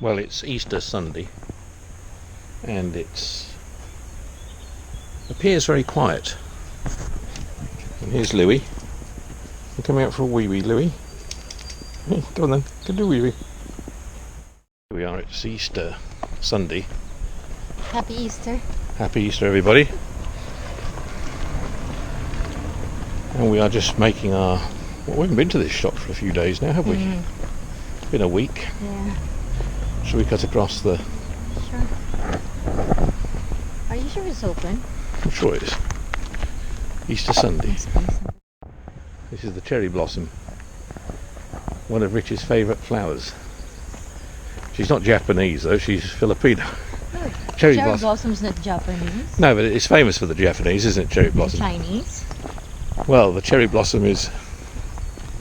Well, it's Easter Sunday, and it appears very quiet. And here's Louis. You coming out for a wee, Louis? Go on then, go do a wee. Here we are, it's Easter Sunday. Happy Easter. Happy Easter, everybody. And we are just making our... Well, we haven't been to this shop for a few days now, have we? It's been a week. Yeah. Shall we cut across the... Sure. Are you sure it's open? I'm sure it is. Easter Sunday. Yes, please. This is the cherry blossom. One of Rich's favourite flowers. She's not Japanese though, she's Filipino. Oh, Cherry blossom's not Japanese. No, but it's famous for the Japanese, isn't it, cherry blossom? Chinese. Well, the cherry blossom is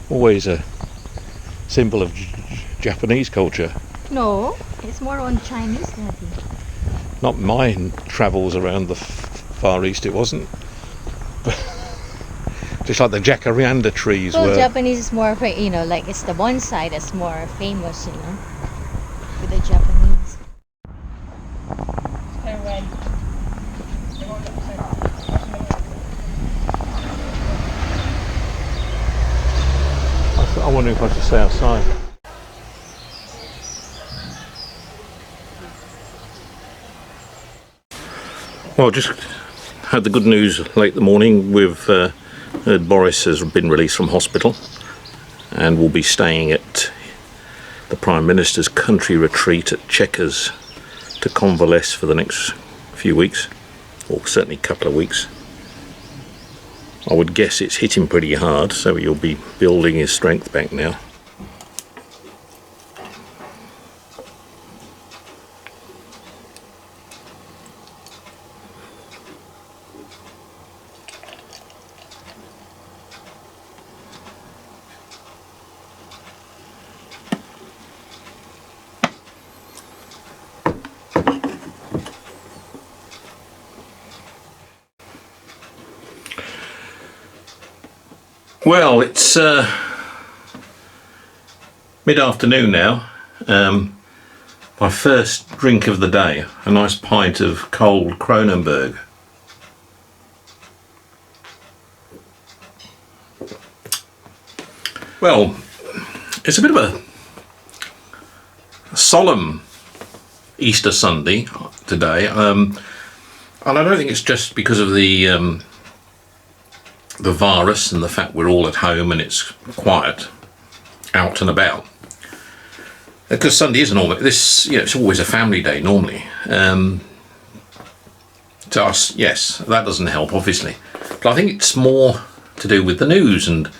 always a symbol of Japanese culture. No, it's more on Chinese, Daddy. Not mine travels around the Far East, it wasn't. Just like the jacaranda trees Well, were. Japanese is more, like it's the one side that's more famous, with the Japanese. I wonder if I should stay outside. Well, just had the good news late the morning. We've heard Boris has been released from hospital and will be staying at the Prime Minister's country retreat at Chequers to convalesce for the next few weeks, or certainly a couple of weeks. I would guess it's hit him pretty hard, so he'll be building his strength back now. Well, it's mid-afternoon now. My first drink of the day, a nice pint of cold Kronenbourg. Well, it's a bit of a solemn Easter Sunday today, and I don't think it's just because of the virus and the fact we're all at home and it's quiet out and about, because Sunday isn't always this, it's always a family day normally. To us, yes, that doesn't help obviously, but I think it's more to do with the news, and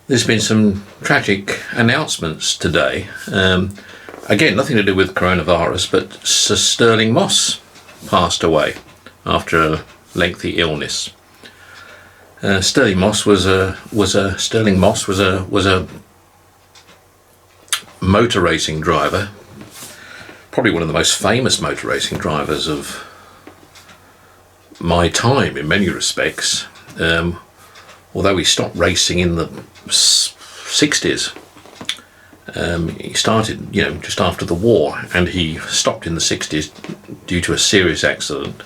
there's been some tragic announcements today. Again, nothing to do with coronavirus, but Sir Stirling Moss passed away after a lengthy illness. Stirling Moss was a motor racing driver, probably one of the most famous motor racing drivers of my time in many respects. Although he stopped racing in the 60s, he started, just after the war, and he stopped in the 60s due to a serious accident.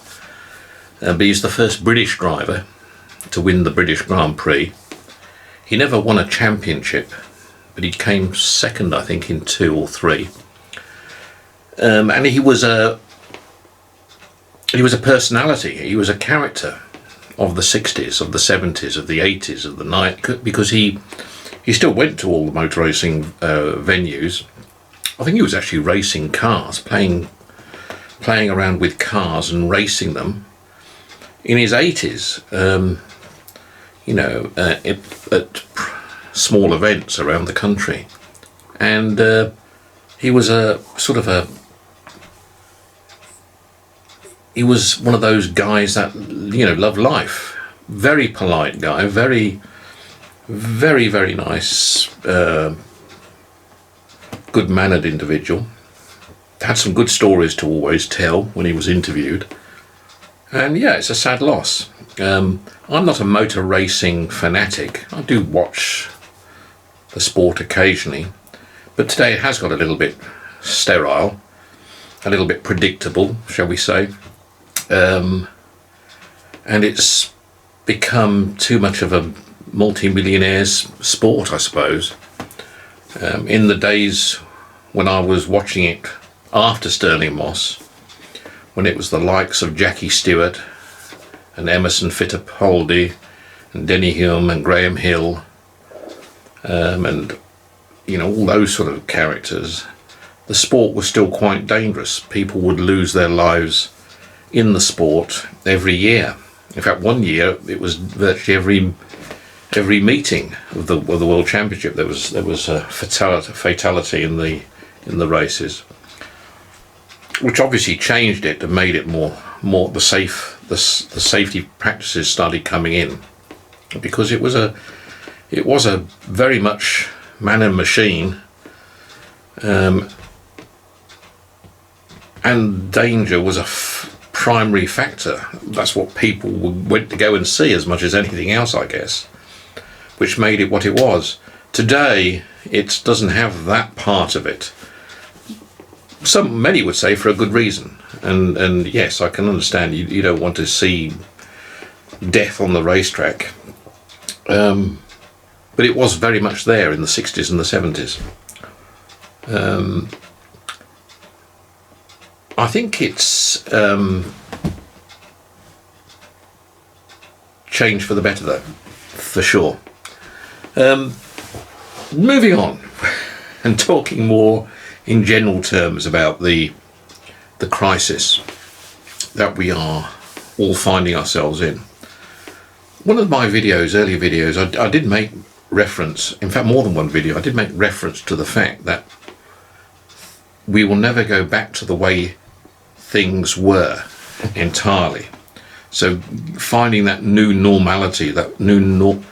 But he's the first British driver to win the British Grand Prix. He never won a championship, but he came second, I think, in 2 or 3. And he was a personality. He was a character of the 60s, of the 70s, of the 80s, of the 90s, because he still went to all the motor racing venues. I think he was actually racing cars, playing around with cars and racing them in his 80s. At small events around the country, and he was he was one of those guys that loved life. Very polite guy, very, very, very nice, good-mannered individual. Had some good stories to always tell when he was interviewed. And yeah, it's a sad loss. I'm not a motor racing fanatic. I do watch the sport occasionally, but today it has got a little bit sterile, a little bit predictable, shall we say, and it's become too much of a multi-millionaire's sport, I suppose. In the days when I was watching it after Stirling Moss, when it was the likes of Jackie Stewart and Emerson Fittipaldi and Denny Hume and Graham Hill, and all those sort of characters, the sport was still quite dangerous. People would lose their lives in the sport every year. In fact, one year it was virtually every meeting of the World Championship there was a fatality in the races, which obviously changed it and made it more the safety practices started coming in, because it was a very much man and machine, and danger was a primary factor. That's what people went to go and see as much as anything else, I guess, which made it what it was. Today it doesn't have that part of it. Many would say for a good reason, and yes, I can understand you don't want to see death on the racetrack, but it was very much there in the 60s and the 70s. I think it's changed for the better, though, for sure. Moving on and talking more in general terms about the crisis that we are all finding ourselves in. One of my earlier videos, I did make reference, in fact more than one video, I did make reference to the fact that we will never go back to the way things were entirely. So finding that new normality, that new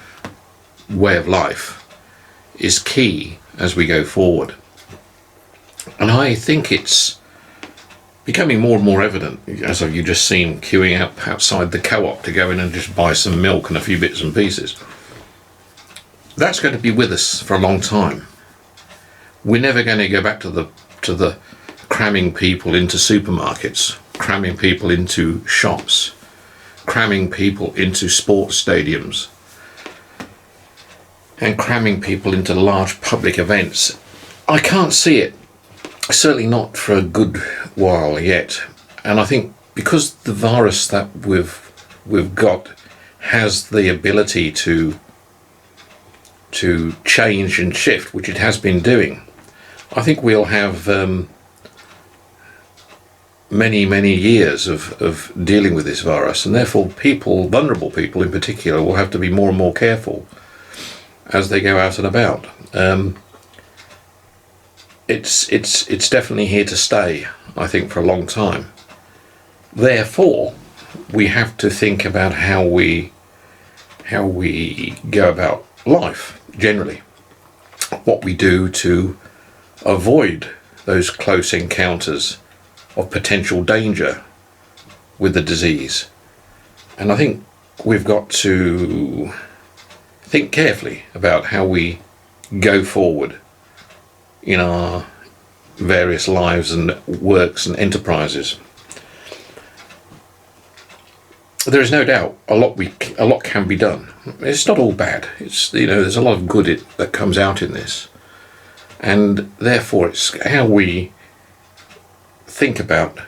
way of life is key as we go forward. And I think it's becoming more and more evident, as you just seen queuing up outside the co-op to go in and just buy some milk and a few bits and pieces. That's going to be with us for a long time. We're never going to go back to the cramming people into supermarkets, cramming people into shops, cramming people into sports stadiums, and cramming people into large public events. I can't see it, certainly not for a good while yet. And I think because the virus that we've got has the ability to change and shift, which it has been doing, I think we'll have many years of dealing with this virus, and therefore vulnerable people in particular, will have to be more and more careful as they go out and about. It's definitely here to stay, I think, for a long time. Therefore, we have to think about how we go about life generally, what we do to avoid those close encounters of potential danger with the disease. And I think we've got to think carefully about how we go forward in our various lives and works and enterprises. There is no doubt a lot can be done. It's not all bad. There's a lot of good that comes out in this, and therefore it's how we think about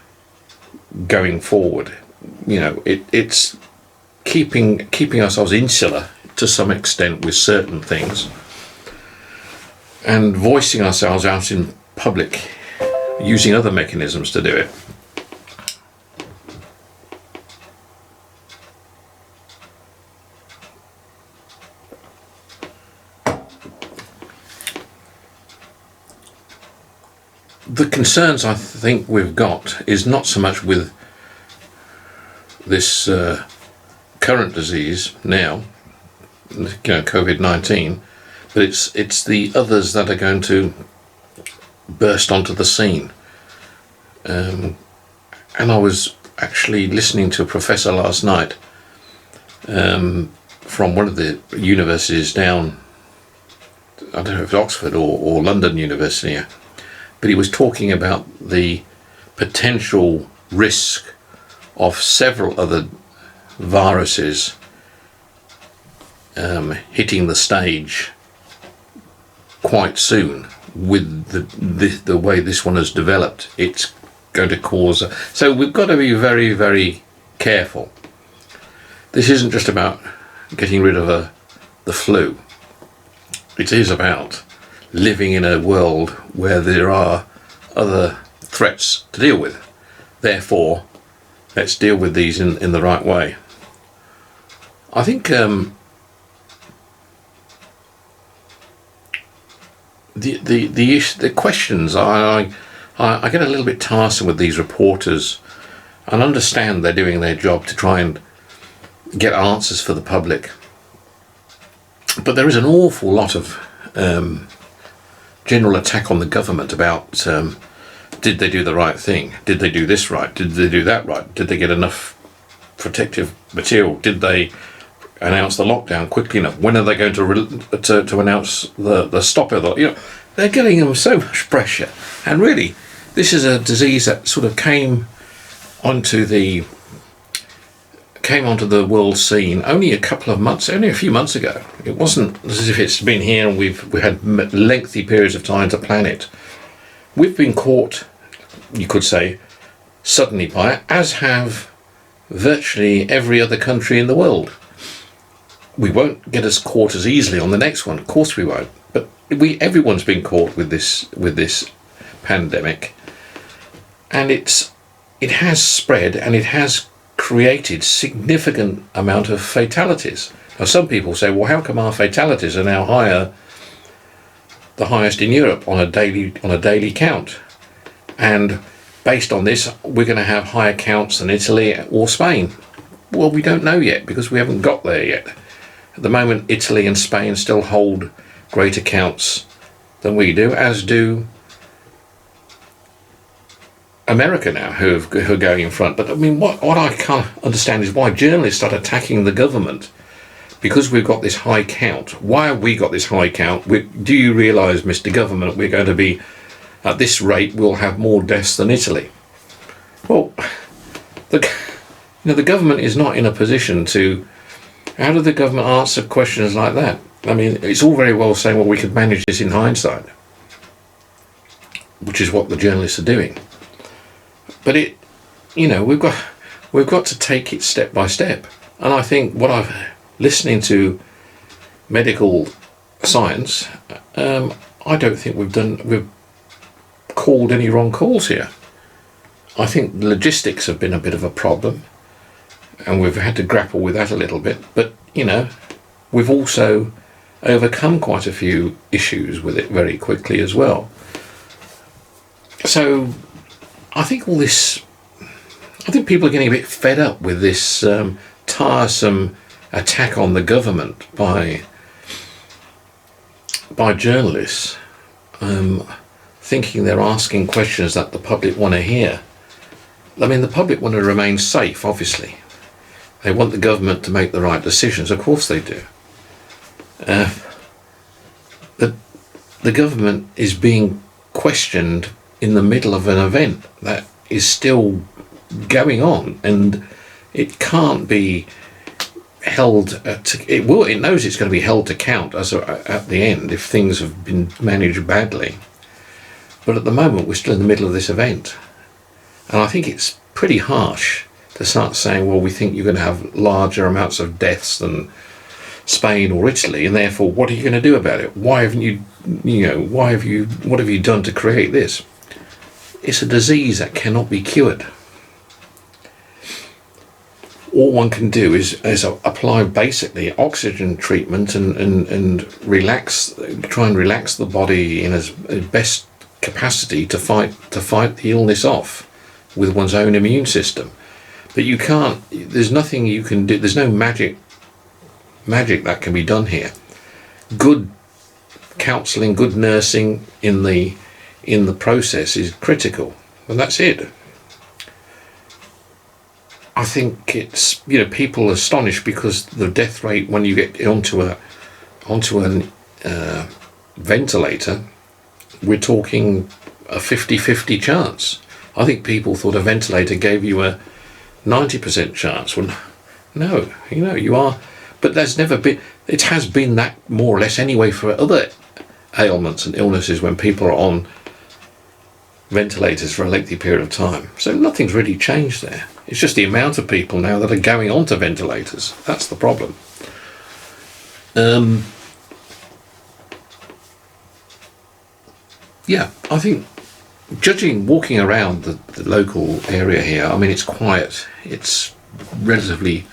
going forward. It's keeping ourselves insular to some extent with certain things, and voicing ourselves out in public using other mechanisms to do it. The concerns I think we've got is not so much with this current disease now, COVID-19, but it's the others that are going to burst onto the scene. And I was actually listening to a professor last night from one of the universities down, I don't know if it's Oxford or London University, but he was talking about the potential risk of several other viruses hitting the stage quite soon. With the way this one has developed, it's going to cause so we've got to be very, very careful. This isn't just about getting rid of the flu. It is about living in a world where there are other threats to deal with. Therefore, let's deal with these in the right way. I think the questions, I get a little bit tiresome with these reporters, and understand they're doing their job to try and get answers for the public. But there is an awful lot of general attack on the government about did they do the right thing? Did they do this right? Did they do that right? Did they get enough protective material? Did they announce the lockdown quickly enough? When are they going to announce the stop of the, they're getting them so much pressure. And really, this is a disease that sort of came onto the world scene only a few months ago. It wasn't as if it's been here and we had lengthy periods of time to plan it. We've been caught, you could say, suddenly by it, as have virtually every other country in the world. We won't get us caught as easily on the next one. Of course we won't. But everyone's been caught with this pandemic, and it has spread, and it has created significant amount of fatalities. Now, some people say, well, how come our fatalities are now the highest in Europe on a daily count? And based on this, we're going to have higher counts than Italy or Spain. Well, we don't know yet, because we haven't got there yet. At the moment, Italy and Spain still hold greater counts than we do, as do America now, who are going in front. But I mean, what I can't understand is why journalists start attacking the government because we've got this high count. Why have we got this high count? Do you realise, Mr. Government, we're going to be, at this rate, we'll have more deaths than Italy? Well, the government is not in a position to. How did the government answer questions like that? I mean, it's all very well saying, well, we could manage this in hindsight, which is what the journalists are doing. But we've got to take it step by step. And I think listening to medical science, I don't think we've called any wrong calls here. I think logistics have been a bit of a problem, and we've had to grapple with that a little bit. But, we've also overcome quite a few issues with it very quickly as well. So I think people are getting a bit fed up with this tiresome attack on the government by journalists, thinking they're asking questions that the public want to hear. I mean, the public want to remain safe, obviously. They want the government to make the right decisions. Of course they do. The government is being questioned in the middle of an event that is still going on, and it can't be held it knows it's going to be held to account at the end if things have been managed badly. But at the moment, we're still in the middle of this event, and I think it's pretty harsh to start saying, well, we think you're going to have larger amounts of deaths than Spain or Italy, and therefore, what are you going to do about it? What have you done to create this? It's a disease that cannot be cured. All one can do is apply basically oxygen treatment and try and relax the body in as best capacity to fight the illness off with one's own immune system. But you can't. There's nothing you can do. There's no magic that can be done here. Good counselling, good nursing in the process is critical, and that's it. I think it's people are astonished because the death rate when you get onto a ventilator, we're talking a 50-50 chance. I think people thought a ventilator gave you a 90% chance. Well, no, you are. But there's never been, it has been that more or less anyway for other ailments and illnesses when people are on ventilators for a lengthy period of time. So nothing's really changed there. It's just the amount of people now that are going onto ventilators. That's the problem. Yeah, I think walking around the local area here, I mean, it's quiet. It's relatively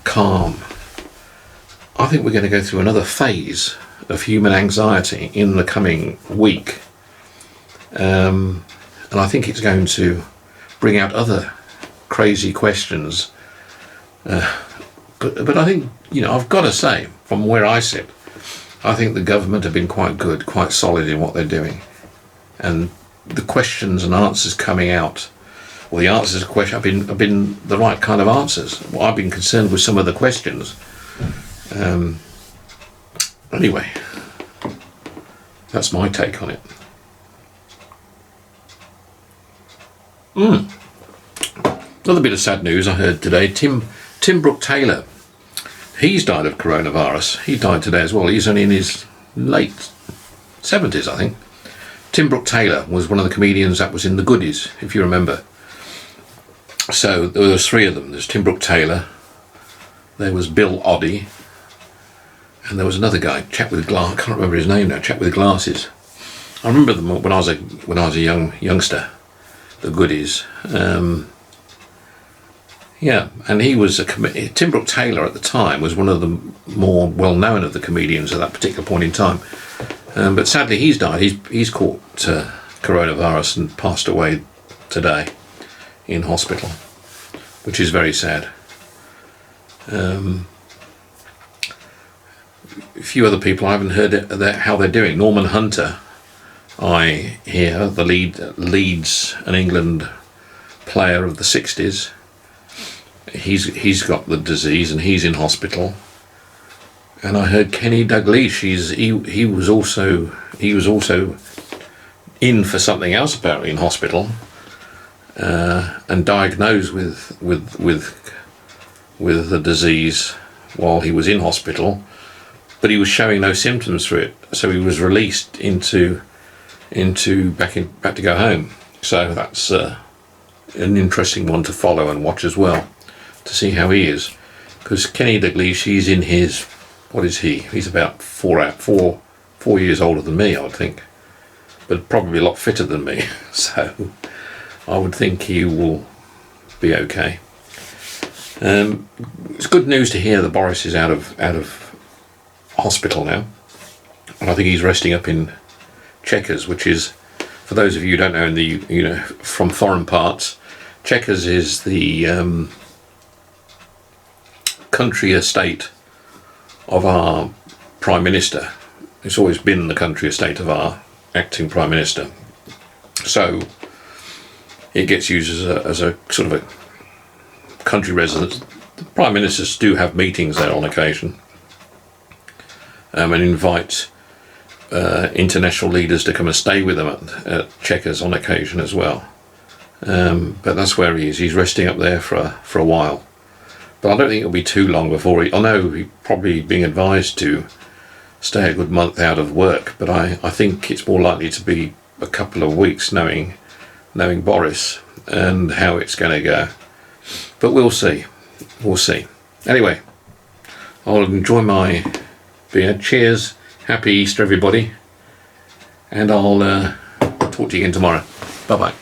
calm. I think we're going to go through another phase of human anxiety in the coming week. And I think it's going to bring out other crazy questions. But I think, I've got to say, from where I sit, I think the government have been quite good, quite solid in what they're doing. And the questions and answers coming out, well, the answers to questions have been the right kind of answers. Well, I've been concerned with some of the questions. Anyway, that's my take on it. Another bit of sad news I heard today. Tim Brooke-Taylor, he's died of coronavirus. He died today as well. He's only in his late 70s, I think. Tim Brooke-Taylor was one of the comedians that was in The Goodies, if you remember. So there was three of them. There's Tim Brooke-Taylor, there was Bill Oddie, and there was another guy, chap with I can't remember his name now, chap with glasses. I remember them when I was a youngster, The Goodies. Yeah, and he was Tim Brooke-Taylor at the time was one of the more well-known of the comedians at that particular point in time. But sadly, he's died. He's caught coronavirus and passed away today in hospital, which is very sad. A few other people I haven't heard how they're doing. Norman Hunter, I hear, the Leeds and England player of the 60s. He's got the disease and he's in hospital. And I heard Kenny Dalglish, he was also in for something else apparently in hospital, and diagnosed with the disease while he was in hospital, but he was showing no symptoms for it, so he was released back to go home. So that's an interesting one to follow and watch as well, to see how he is, because Kenny Dalglish, he's in his, what is he? He's about 4 years older than me, I would think, but probably a lot fitter than me. So I would think he will be okay. It's good news to hear that Boris is out of hospital now, and I think he's resting up in Chequers, which is, for those of you who don't know, from foreign parts, Chequers is the country estate of our Prime Minister. It's always been the country estate of our acting Prime Minister. So it gets used as a sort of a country residence. The Prime Ministers do have meetings there on occasion, and invite international leaders to come and stay with them at Chequers on occasion as well. But that's where he is. He's resting up there for a while. But I don't think it'll be too long before I know he's probably being advised to stay a good month out of work, but I think it's more likely to be a couple of weeks, knowing Boris and how it's going to go. But we'll see. Anyway, I'll enjoy my beer. Cheers. Happy Easter, everybody. And I'll talk to you again tomorrow. Bye-bye.